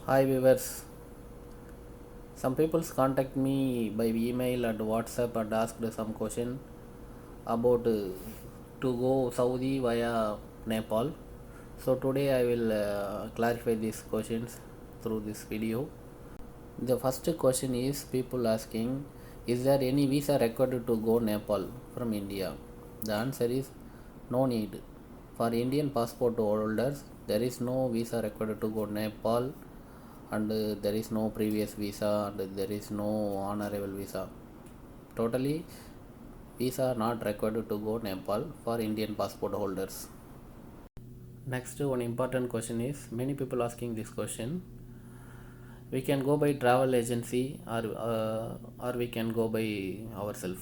Hi viewers, some people contact me by email and WhatsApp and asked some question about to go Saudi via Nepal. So today I will clarify these questions through this video. The first question is people asking, is there any visa required to go Nepal from India? The answer is no need. For Indian passport holders, there is no visa required to go Nepal, and there is no previous visa and there is no honorable visa. Totally, visa not required to go Nepal for Indian passport holders. Next, one important question is many people asking this question. We can go by travel agency or we can go by ourselves.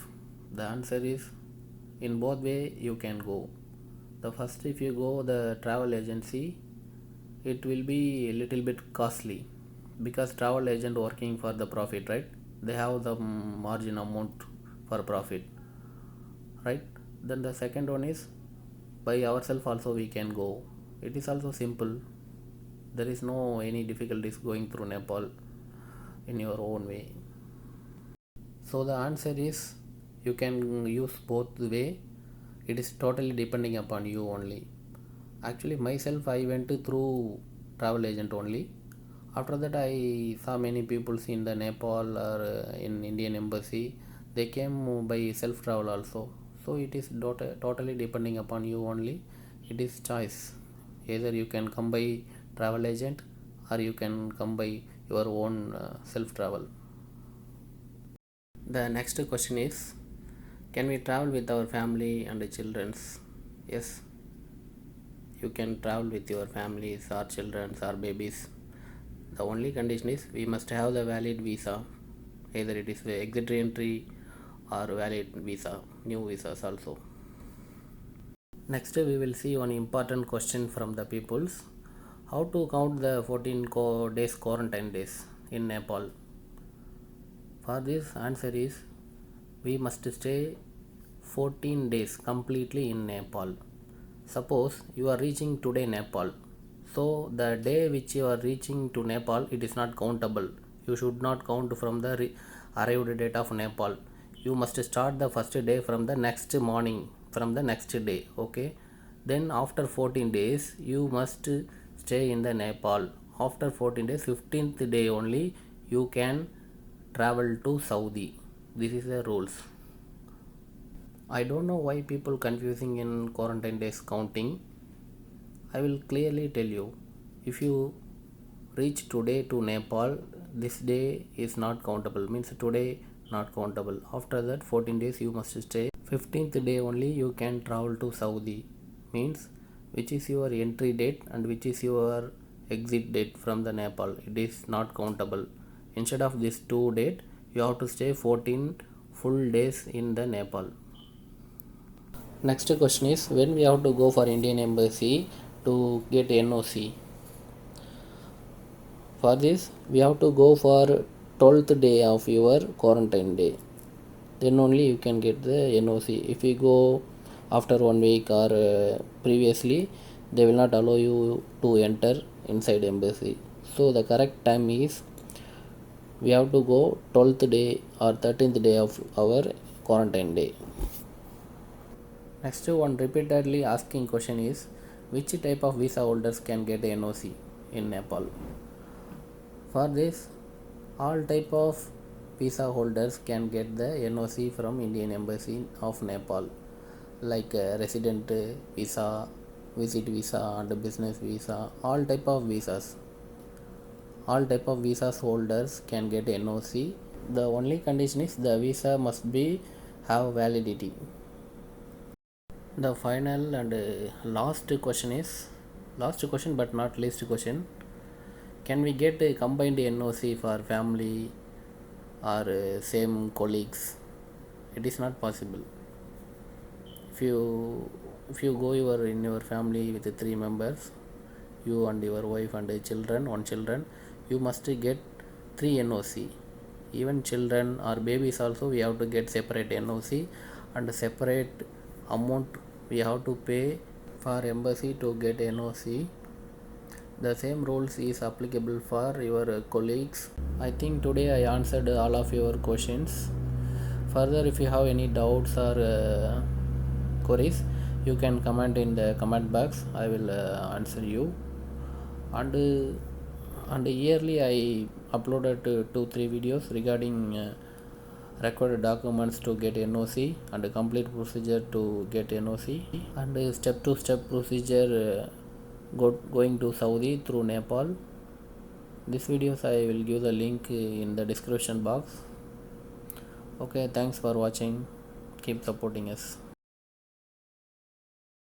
The answer is in both way you can go. The first, if you go the travel agency, it will be a little bit costly because travel agent working for the profit, right? They have the margin amount for profit, right? Then the second one is by ourselves also we can go. It is also simple. There is no any difficulties going through Nepal in your own way. So the answer is you can use both the way. It is totally depending upon you only. Actually myself I went through travel agent only. After that I saw many people in the Nepal or in Indian embassy. They came by self travel also. So it is totally depending upon you only. It is choice. Either you can come by travel agent or you can come by your own self travel. The next question is, can we travel with our family and the childrens? Yes, you can travel with your families or children or babies. The only condition is we must have the valid visa, either it is the exit entry or valid visa, new visas also. Next we will see one important question from the peoples. How to count the 14 days quarantine days in Nepal? For this answer is we must stay 14 days completely in Nepal. Suppose you are reaching today Nepal. So the day which you are reaching to Nepal, it is not countable. You should not count from the arrived date of Nepal. You must start the first day from the next morning, from the next day. Okay. Then after 14 days, you must stay in the Nepal. After 14 days, 15th day only you can travel to Saudi. This is the rules. I don't know why people confusing in quarantine days counting. I will clearly tell you. If you reach today to Nepal, this day is not countable. Means today not countable. After that 14 days you must stay. 15th day only you can travel to Saudi. Means which is your entry date and which is your exit date from the Nepal. It is not countable. Instead of this two date, you have to stay 14 full days in the Nepal. Next question is when we have to go for Indian embassy to get NOC. For this we have to go for 12th day of your quarantine day. Then only you can get the NOC. If you go after 1 week or previously, they will not allow you to enter inside embassy. So the correct time is we have to go 12th day or 13th day of our quarantine day. Next one repeatedly asking question is which type of visa holders can get NOC in Nepal? For this, all type of visa holders can get the NOC from Indian Embassy of Nepal, like resident visa, visit visa and business visa, all type of visas. All type of visas holders can get NOC. The only condition is the visa must be have validity. The final and last question is last question but not least question. Can we get a combined NOC for family or same colleagues? It is not possible. If you go in your family with 3 members, you and your wife and one children, you must get 3 NOC. Even children or babies also we have to get separate NOC and separate amount we have to pay for embassy to get NOC. The same rules is applicable for your colleagues. I think today I answered all of your questions. Further, if you have any doubts or queries, you can comment in the comment box. I will answer you. And yearly I uploaded 2-3 videos regarding required documents to get NOC and complete procedure to get NOC and step to step procedure going to Saudi through Nepal. These videos I will give the link in the description box. Okay, thanks for watching. Keep supporting us.